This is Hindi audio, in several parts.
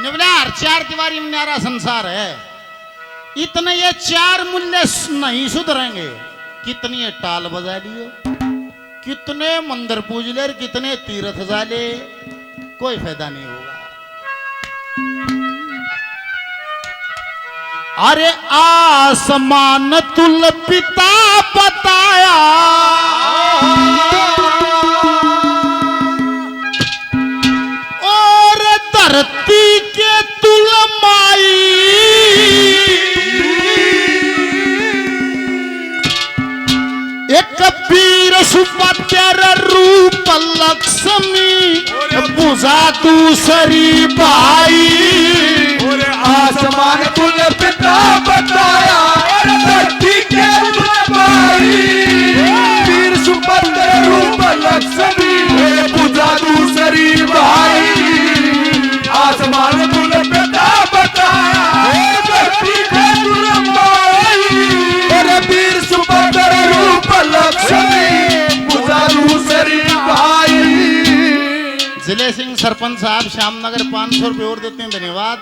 बोला हर चार दीवारी में न्यारा संसार है, इतने ये चार मूल्य नहीं सुधरेंगे। कितनी ये टाल बजा लियो, कितने मंदिर पूज ले, कितने तीर्थ जा ले, कोई फायदा नहीं होगा। अरे आसमान तुल पिता बताया, और धरती के तुल माई, एक वीर सुभद्र रूप लक्ष्मी, पूजा दूसरी भाई। आसमान तुल पिता बताया, और धरती के तुल माई, वीर सुभद्र रूप लक्ष्मी, पूजा दूसरी भाई। आसमान तुल पिता बताया, धरती के तुल माई, और वीर सुभद्र रूप लक्ष्मी, पूजा दूसरी भाई। जिले सिंह सरपंच साहब श्यामनगर 500 रुपये और देते हैं, धन्यवाद।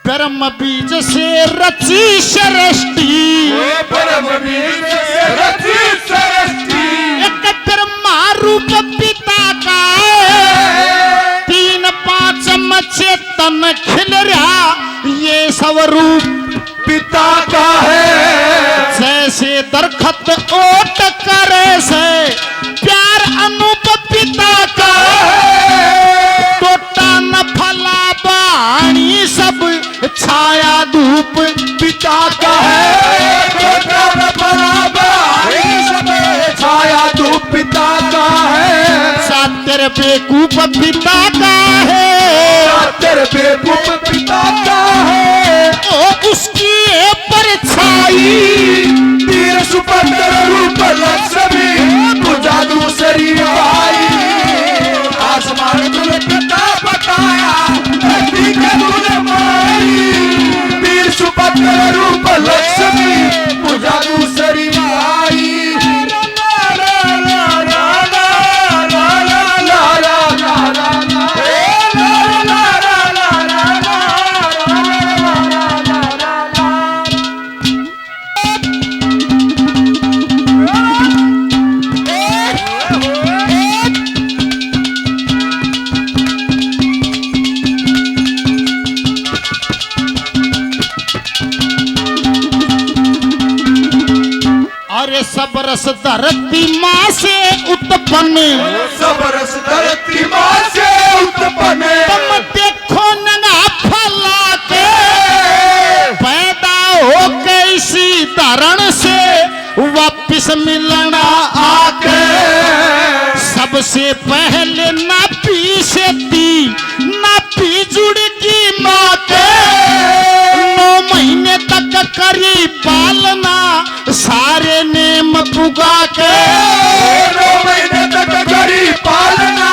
ब्रह्म बीज से रची सृष्टि, ब्रह्म बीज से रची सृष्टि, एक ब्रह्मा रूप पिता का, 3-5 चेतन खिल रहा, ये सब रूप पिता का है। जैसे दरखत ओट करे से, प्यार अनूप पिता का है। टोटा न फला बाणी सब, छाया धूप पिता का है। टोटा न फला बाणी सब, छाया धूप पिता का है। सातिर बेकूफ पिता का है, सातिर बेकूफ पिता का है। ओ उसकी परछाई, वीर सुभद्र रूप लक्ष्मी, पूजा दूसरी भाई। आसमान तुल पिता बताया, धरती के तुल माई, वीर सुभद्र रूप लक्ष्मी, पूजा दूसरी भाई। अरे सब रस धरती माँ से उत्पन्न, सब रस धरती माँ से उत्पन्न, तुम देखो नंगा फला के, पैदा हो के इसी धरण से, वापिस मिलना आके। सबसे पहले ना पी से थी, ना पी जुड़ की माँ के, 9 महीने तक करी पालना, सारे नेम पुगा के। 9 महीने तक करी पालना,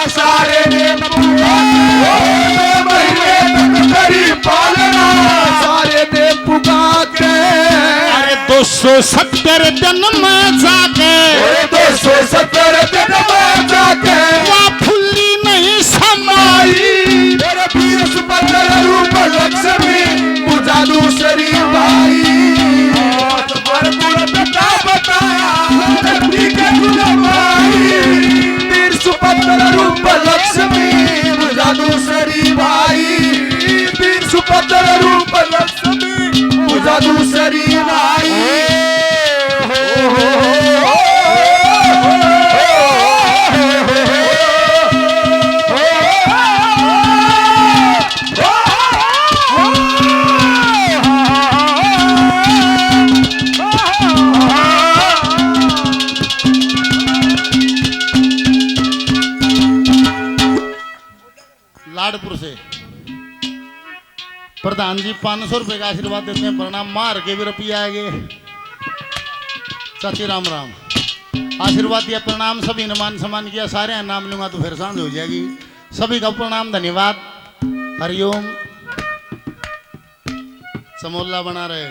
सारे नेम पुगा के। 9 महीने तक करी पालना, सारे नेम पुगा के। अरे 270 दिन में जाके, 270 दिन में जाके, वहाँ फुल्ली नहीं समाई। मेरे वीर सुभद्र रूप लक्ष्मी, पूजा दूसरी भाई। पिता बताया, धरती के तुल माई, वीर सुभद्र रूप लक्ष्मी, पूजा दूसरी भाई। वीर सुभद्र रूप लक्ष्मी, पूजा दूसरी भाई। लाडपुर से प्रधान जी 500 रुपए का आशीर्वाद देते हैं, प्रणाम। मार के भी रुपया आगे, चाची राम राम। आशीर्वाद दिया, प्रणाम। सभी ने मान सम्मान किया, सारे नाम लूंगा तो फिर सांझ हो जाएगी। सभी का प्रणाम, धन्यवाद। हरिओम। समोल्ला बना रहे।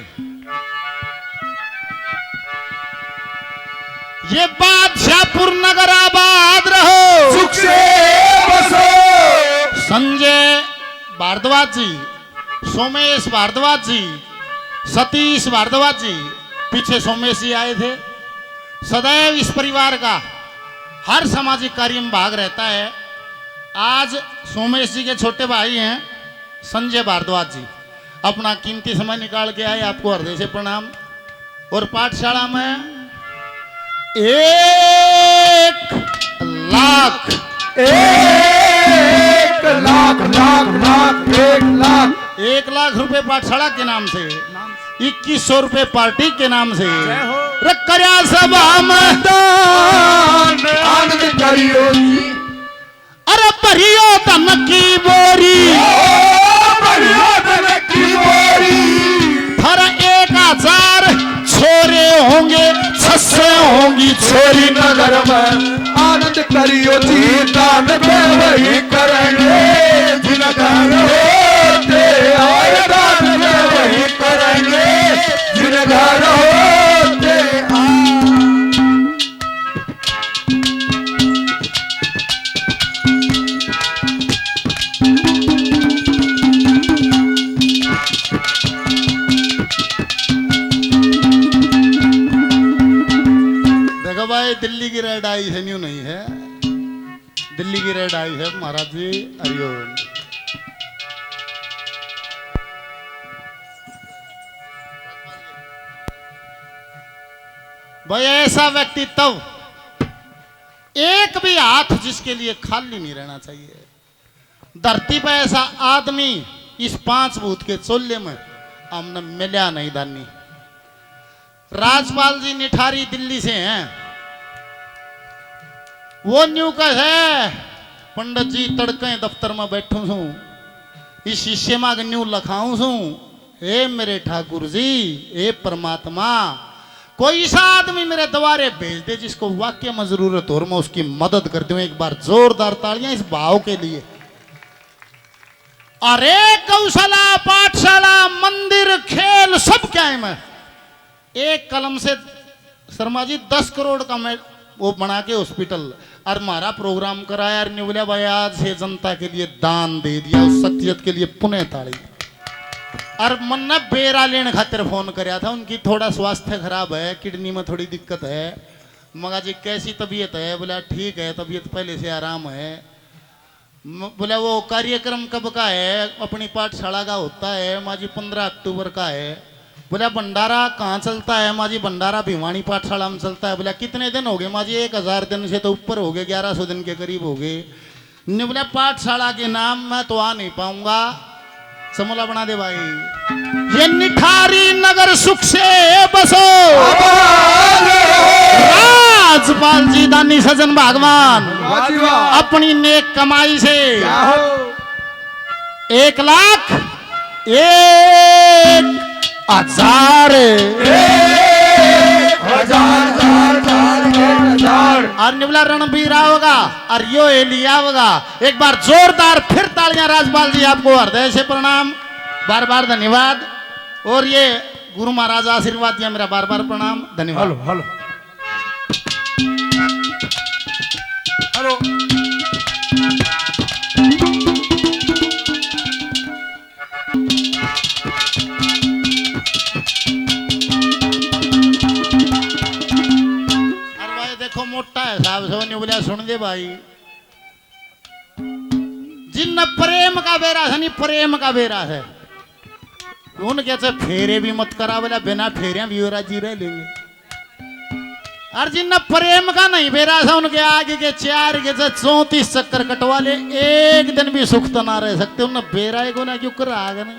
ये बादशाहपुर नगर आबाद रहो, सुख से बसो। संजय भारद्वाज जी, सोमेश भारद्वाज जी, सतीश भारद्वाज जी, पीछे सोमेश जी आए थे। सदैव इस परिवार का हर सामाजिक कार्य में भाग रहता है। आज सोमेश जी के छोटे भाई हैं संजय भारद्वाज जी, अपना कीमती समय निकाल के आए, आपको हृदय से प्रणाम। और पाठशाला में 1 लाख 1 लाख लाख लाख 1 लाख 1 लाख रुपए पाठशाला के नाम से, 2100 रुपए पार्टी के नाम से रखा सभा में दान आनंद करियो जी। अरे भरियो धन की बोरी, भरियो धन की बोरी। हर 1000 छोरे होंगे, 600 होंगी छोरी। नगर में आनंद करियो जी, दान पे वही करेंगे जिनगर होते आए। दान पे वही करेंगे जिनगर होते आए। देखो भाई, दिल्ली की रेड आई है, न्यू नहीं है, दिल्ली की रेड आई है महाराज जी। हरिओम। भाई ऐसा व्यक्ति तब, एक भी हाथ जिसके लिए खाली नहीं रहना चाहिए। धरती पर ऐसा आदमी इस 5 भूत के चोले में हमने मिला नहीं दानी। राजपाल जी निठारी दिल्ली से हैं, वो न्यू का है पंडित जी तड़के दफ्तर में बैठू छू, इस शीशे में न्यू लखाऊ छू, हे मेरे ठाकुर जी, हे परमात्मा, कोई सा आदमी मेरे द्वारे भेज दे जिसको वाक्य में जरूरत हो और मैं उसकी मदद कर दूं। एक बार जोरदार तालियां इस भाव के लिए। अरे गौशाला, पाठशाला, मंदिर, खेल सब क्या है। मैं एक कलम से शर्मा जी 10 करोड़ का मैं वो बना के हॉस्पिटल और हमारा प्रोग्राम कराया और निवलिया भाई आज से जनता के लिए दान दे दिया। उस शख्सियत के लिए पुनः ताली। और मन ने बेरा लेने खातिर फोन कराया था, उनकी थोड़ा स्वास्थ्य खराब है, किडनी में थोड़ी दिक्कत है। मगा जी कैसी तबीयत है? बोला ठीक है, तबीयत पहले से आराम है। बोला वो कार्यक्रम कब का है? अपनी पाठशाला का होता है माँ जी 15 अक्टूबर का है। बोला भंडारा कहाँ चलता है? माँ जी भंडारा भिवानी पाठशाला में चलता है। बोला कितने दिन हो गए? माँ जी 1000 दिन से तो ऊपर हो गए, 1100 दिन के करीब हो गए। ने बोला पाठशाला के नाम मैं तो आ नहीं पाऊंगा, समोला बना दे भाई। ये निठारी नगर सुख से बसो, राजपाल जी दानी सजन भगवान अपनी नेक कमाई से 1 लाख 1,000 और निवला रणबीरा होगा और यो एलिया होगा। एक बार जोरदार फिर तालियां राजपाल जी, आपको हृदय से प्रणाम, बार बार धन्यवाद। और ये गुरु महाराज आशीर्वाद दिया, मेरा बार बार प्रणाम, धन्यवाद। Hello hello hello. देखो मोटा है साहब से नहीं बोलिया, सुन दे भाई। जिन प्रेम का बेरा है, नहीं प्रेम का बेरा है, उनके से फेरे भी मत करा। बोला बिना फेरे भी जी रह लेंगे। और जिन प्रेम का नहीं बेरा है, उनके आगे के 4 के 34 चक्कर कटवा ले, एक दिन भी सुख तो ना रह सकते। उन बेरा को ना क्यों करा आगे नहीं।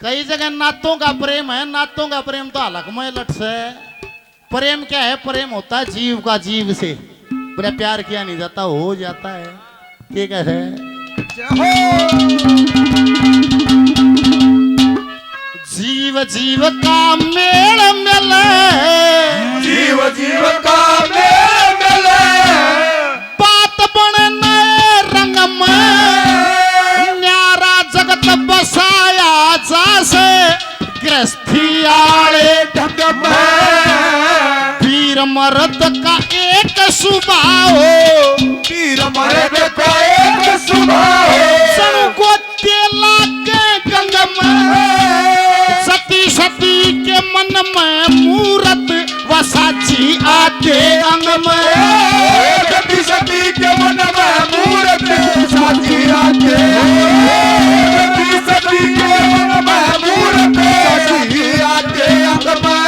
कई जगह नातों का प्रेम है, नातों का प्रेम तो हलकमय लट से। प्रेम क्या है? प्रेम होता है जीव का जीव से। बोले प्यार किया नहीं जाता, हो जाता है। ठीक है, जीव जीव का मेल मिले, जीव जीव का मेल मिले, बात बने नए रंग में, न्यारा जगत बसाया जासे गृहस्थी आले ढंग में। वीर मर्द का एक स्वभाव, वीर मर्द का एक स्वभाव, सणु को तेला के गंग में, सती सती के मन में मूरत व साची आते अंग में, सती सती के मन में मूरत साची आते, सती सती के मन में मूरत साची आते अंग में।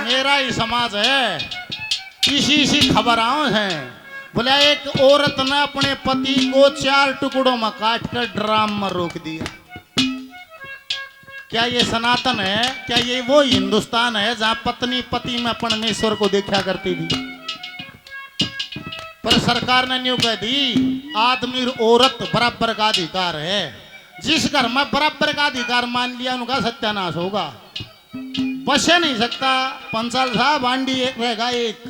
मेरा ही समाज है, इसी खबरां हैं। बोला एक औरत ने अपने पति को 4 टुकड़ों में काट कर ड्राम में रोक दिया। क्या ये सनातन है? क्या ये वो हिंदुस्तान है जहां पत्नी पति में परमेश्वर को देखा करती थी? पर सरकार ने न्यू कह दी आदमी और औरत बराबर का अधिकार है। जिस घर में बराबर का अधिकार मान लिया उनका सत्यानाश होगा। बचे नहीं सकता। पंचाल साहब आंडी एक रहेगा, एक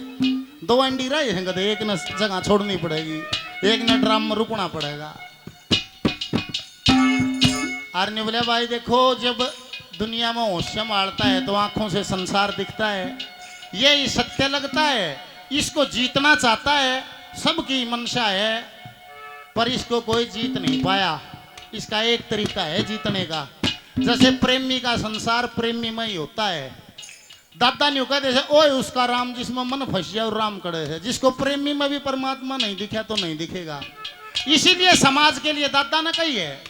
2 अंडी रहेंगे तो एक ने जगह छोड़नी पड़ेगी, एक ने ड्राम में रुकना पड़ेगा। आरने बोले भाई देखो जब दुनिया में होश संभालता है तो आंखों से संसार दिखता है, ये सत्य लगता है, इसको जीतना चाहता है, सबकी मंशा है, पर इसको कोई जीत नहीं पाया। इसका एक तरीका है जीतने का, जैसे प्रेमी का संसार प्रेमी में ही होता है। दादा ने कहा जैसे ओए उसका राम जिसमें मन फंस जाए और राम कड़े है। जिसको प्रेमी में भी परमात्मा नहीं दिखा तो नहीं दिखेगा। इसीलिए समाज के लिए दादा ने कही है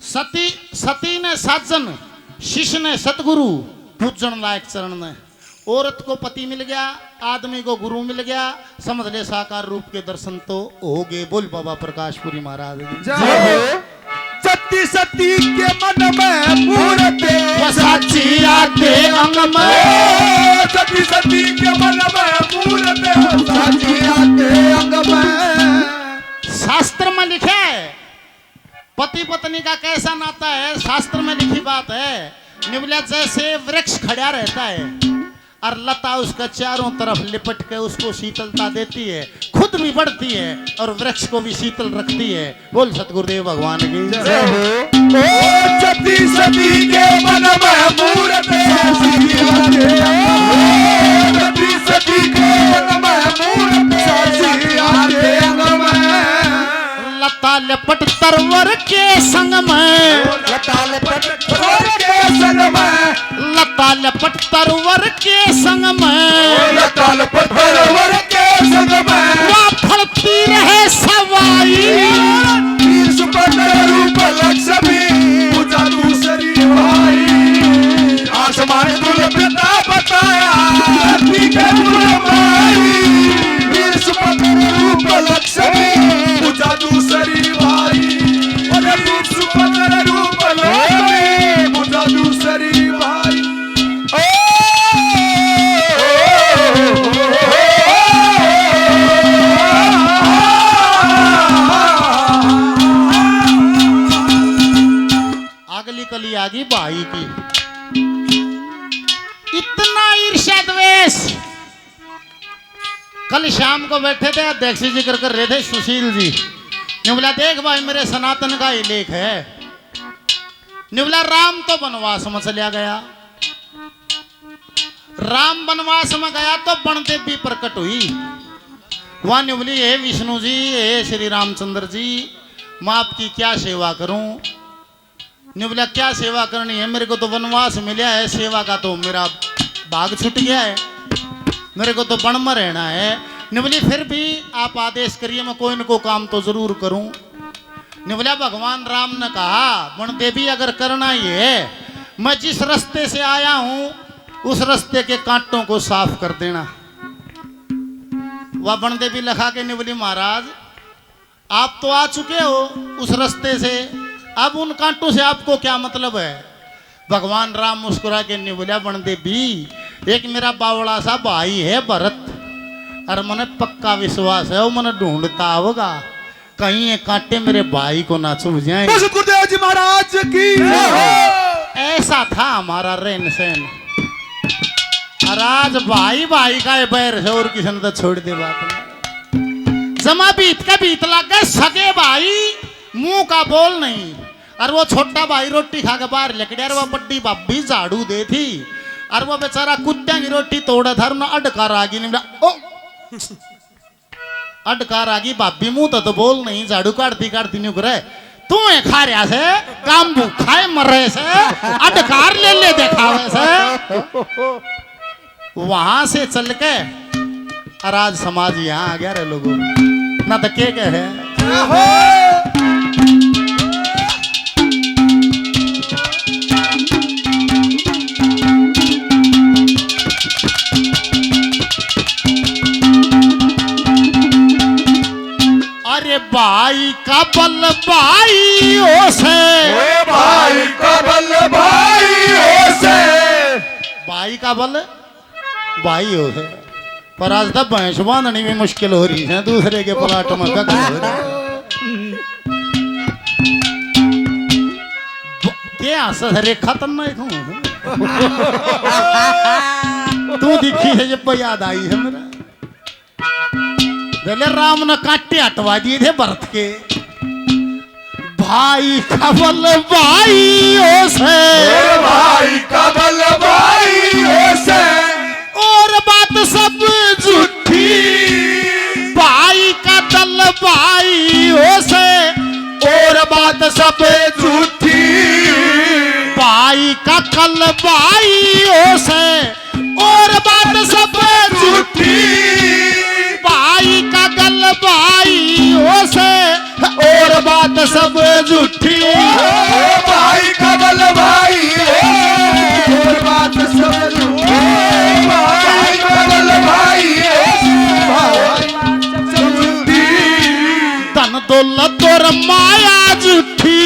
सती ने साजन, शिष्य ने सतगुरु, पूजन लायक चरण ने। औरत को पति मिल गया, आदमी को गुरु मिल गया, समझ ले साकार रूप के दर्शन तो हो गए। बोल बाबा प्रकाशपुरी महाराज जय। सती सती के मन में मूरत साची आते अंग में, सती सती के मन में मूरत साची आते अंग में। शास्त्र में लिखा है पति पत्नी का कैसा नाता है, शास्त्र में लिखी बात है। निवला जैसे वृक्ष खड़ा रहता है और लता उसका चारों तरफ लिपट के उसको शीतलता देती है, खुद भी बढ़ती है और वृक्ष को भी शीतल रखती है। बोल सतगुरुदेव भगवान की जय हो। सती सती के मन में मूरत साची आते, सती सती के मन में मूरत साची आते अंग में। लता लपट तरवर के संग में, लता लपट तरवर के संग में, लता लपट तरवर के संग में, लता लपट तरवर के संग में। वहाँ फलती रहे सवाई, वीर सुपर्ण रूप लक्ष्मी पूजा दूसरी भाई। आसमान तुल पिता बताया धरती के तुल भाई। वीर सुपर्ण रूप लक्ष्मी पूजा दूसरी भाई। अरे वीर सुपर्ण रूप लक्ष्मी पूजा दूसरी भाई। अगली कली आ गई भाई की। इतना ईर्ष्या द्वेष। कल शाम को बैठे थे अध्यक्ष जी जिक्र कर रहे थे सुशील जी ने बोला देख भाई मेरे सनातन का ही लेख है। ने बोला राम तो वनवास में चला गया, राम वनवास में गया तो बनदेवी प्रकट हुई। वहां ने बोली हे विष्णु जी, हे श्री रामचंद्र जी, मैं आपकी क्या सेवा करूं? ने बोला क्या सेवा करनी है, मेरे को तो वनवास मिला है, सेवा का तो मेरा भाग छूट गया है, मेरे को तो वन में रहना है। ने बोली फिर भी आप आदेश करिए, मैं कोई न कोई काम तो जरूर करूं। ने बोला भगवान राम ने कहा वन देवी अगर करना ही है, मैं जिस रास्ते से आया हूं उस रास्ते के कांटों को साफ कर देना। वह वन देवी लखा के ने बोली महाराज आप तो आ चुके हो उस रास्ते से, अब उन कांटों से आपको क्या मतलब है? भगवान राम मुस्कुरा के ने बोला वन देवी एक मेरा बावड़ा सा भाई है भरत, और मैंने पक्का विश्वास है वो मैंने ढूंढता होगा, कहीं ये कांटे मेरे भाई को ना छू जाए। गुरुदेव जी महाराज की ऐसा था हमारा रहन सहन। और आज भाई भाई का बैर है और किसी ने तो छोड़ दे बात। जमा बीत का बीत लग गए, सगे भाई मुंह का बोल नहीं। और वो छोटा भाई रोटी खा के बाहर लेके वो बड्डी भाभी झाड़ू दे थी, और वो बेचारा कुत्ते की रोटी तोड़े धर ना अडकार आ गई नहीं ओ अडकार आ गई भाभी मुंह तो बोल नहीं झाड़ू काटती काटती नहीं करे तू खा रहा से काम भूखा मर रहे से अडकार ले देखावे से वहां से चल के और आज समाज यहाँ आ गया रे लोगों ना तो के है अरे भाई का बल भाई से भाई का बल भाई से भाई का बल भाई हो है पर आज तक भैंस बांधनी भी मुश्किल हो रही है दूसरे के प्लाट में क्या सरे खतरनाक हूँ तू दिखी है जब याद आई है मेरा पहले राम ने काटे हटवा दिए थे भरत के भाई का बल भाई से भाई का बल भाई से और बात सब झूठी भाई का दल भाई से और बात सब झूठी भाई का कल भाई से और बात सब झूठी भाई का गल भाई से और बात सब झूठी भाई का बल भाई और बात सब झूठी भाई का बल भाई सब झूठी धन दौलत और माया झूठी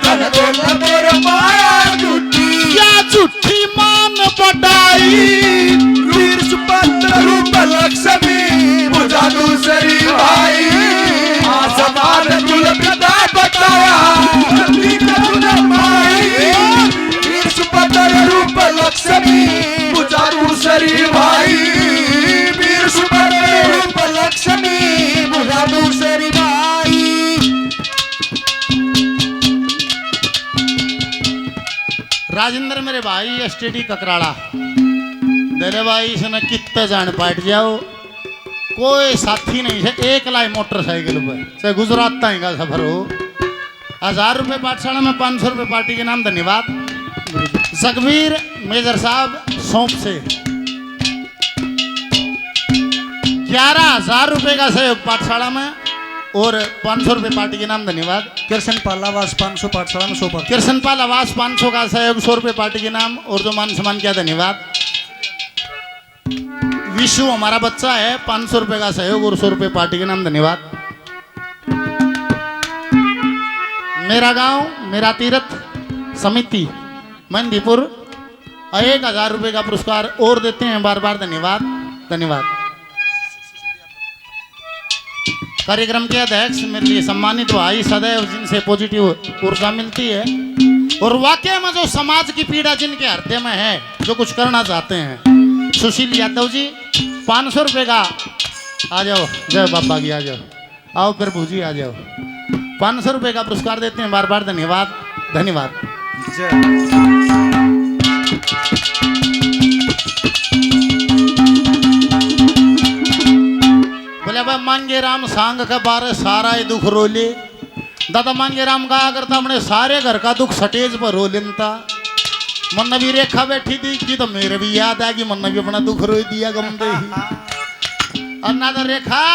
धन दौलत और माया झूठी क्या झूठी मान बढ़ाई वीर सुपत्र रूप लक्ष्मी बुझा दूसरी भाई आसमान तुल पिता बताया वीर सुपत्र रूप लक्ष्मी बुझा दूसरी भाई वीर सुपत्र रूप लक्ष्मी बुझा दूसरी भाई राजेंद्र मेरे भाई एसटीडी ककराड़ा मेरे भाई इसने कितने जान पाट जाओ कोई साथी नहीं है एक लाई मोटरसाइकिल पर चाहे गुजरात तक का सफर हो 1000 रुपये पाठशाला में 500 रुपये पार्टी के नाम धन्यवाद जगवीर मेजर साहब सौंप से 11,000 रुपये का सहयोग पाठशाला में और 500 रुपये पार्टी के नाम धन्यवाद कृष्ण पालावास 500 पाठशाला में 100 पर कृष्ण पाल आवास 500 का सहयोग 100 रुपये पार्टी के नाम और जो मान सम्मान किया धन्यवाद विशु हमारा बच्चा है 500 रुपये का सहयोग और 100 रुपये पार्टी के नाम धन्यवाद मेरा गांव मेरा तीर्थ समिति मंदीपुर 1000 रुपये का पुरस्कार और देते हैं बार बार धन्यवाद धन्यवाद कार्यक्रम के अध्यक्ष मेरे लिए सम्मानित भाई सदैव जिनसे पॉजिटिव ऊर्जा मिलती है और वाकई में जो समाज की पीड़ा जिनके हृदय में है जो कुछ करना चाहते हैं सुशील यादव जी 500 रुपये का आ जाओ जय बाबा की आ जाओ आओ प्रभु जी आ जाओ 500 रुपये का पुरस्कार देते हैं बार बार धन्यवाद धन्यवाद बोले भाई मांगे राम सांग का बारे सारा ही दुख रोले दादा मांगे राम कहा करता अपने सारे घर का दुख सटेज पर रो लेता मन भी रेखा बैठी थी कि तो मेरे भी याद आ कि मन भी अपना दुख रो दिया गम दे ही और ना तो रेखा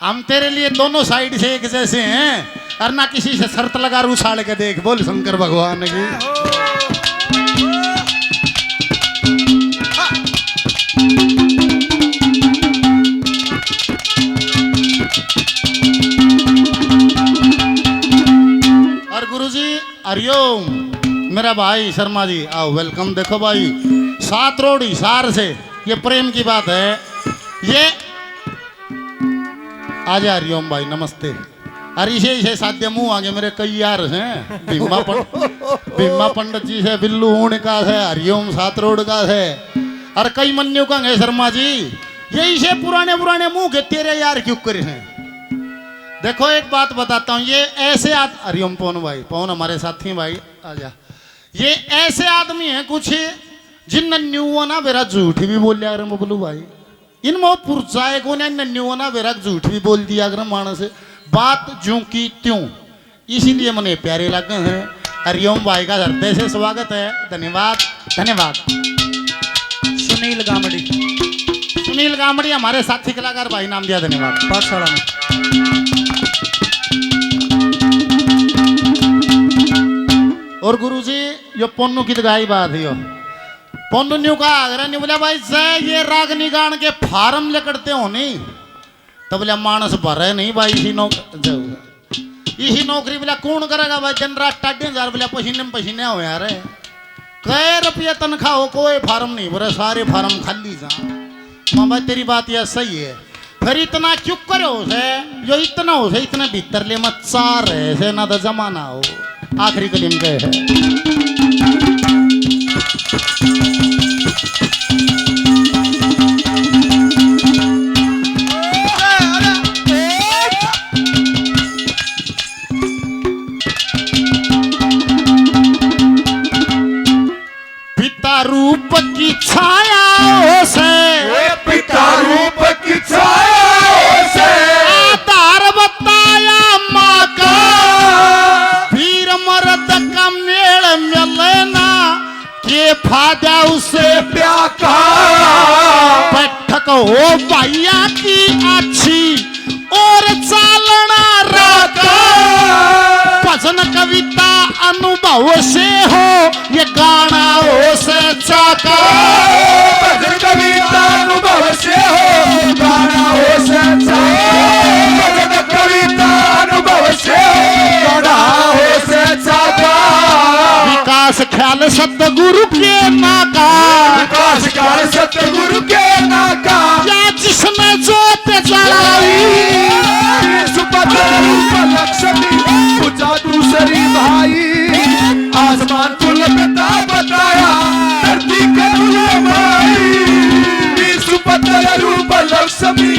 हम तेरे लिए दोनों साइड से एक जैसे हैं और ना किसी से शर्त लगा उछाड़ के देख बोल शंकर भगवान की और गुरुजी हरिओम मेरा भाई शर्मा जी आओ वेलकम देखो भाई 7 रोड हिसार से ये प्रेम की बात है ये आजा हरिओम भाई नमस्ते अरे इसे साध्य मुंह आगे मेरे कई यार हैं भीमा पंडित जी से बिल्लू ऊण का है हरिओम 7 रोड का है और कई मन्यु का है शर्मा जी ये इसे पुराने पुराने मुंह के तेरे यार क्यों करे हैं देखो एक बात बताता हूँ ये ऐसे हरिओम पवन भाई पवन हमारे साथी भाई आजा ये ऐसे आदमी हैं कुछ जिन न्यूना बेरा झूठ भी बोल लिया अगर बोलू भाई इन मो पुरचाए को न्यूना बेरा झूठ भी बोल दिया अगर मानस बात जू की त्यों इसीलिए मने प्यारे लगे हैं। हरिओम भाई का हृदय से स्वागत है। धन्यवाद धन्यवाद। सुनील गामड़ी सुनील गामड़ी हमारे साथी कलाकार भाई नाम दिया। धन्यवाद। पाठशाला में और गुरुजी यो पोन्नू की गाई बात है यो पोन्नू न्यू का अगर नहीं बोला भाई जय ये रागनी गान के फार्म ले करते हो नहीं तो बोला मानस भरे नहीं भाई इसी नौकरी बोला कौन करेगा भाई दिन रात 8,500 बोला पसीने में पसीने हो यार कै रुपया तनख्वाह हो कोई फार्म नहीं भरे सारे फार्म खाली जा मामा तेरी बात यह सही है। फिर इतना क्यों करो से जो इतना हो से इतना भीतर ले मत चार है से ना तो जमाना हो आखिरी कलीम गए है। पिता रूप की छाया से पिता रूप की छाया से आधार बताया माँ का वीर मर्द का मेल मिलना के फायदा उसे प्याका बैठक हो भैया की अच्छी और चालना राका भजन कविता अनुभव से हो ये गाना हो से चाका भजन कविता अनुभव से हो गाना हो सच्चा भजन कविता अनुभव से हो गाना हो सच्चा विकास ख्याल सतगुरु के नाका विकास काल सतगुरु के नाका या जिसने जोत जलाई सुपत्र रूप लक्ष्मी पूजा दूसरी भाई आसमान कुल पिता बताया धरती के कुल भाई सुपत्र रूप लक्ष्मी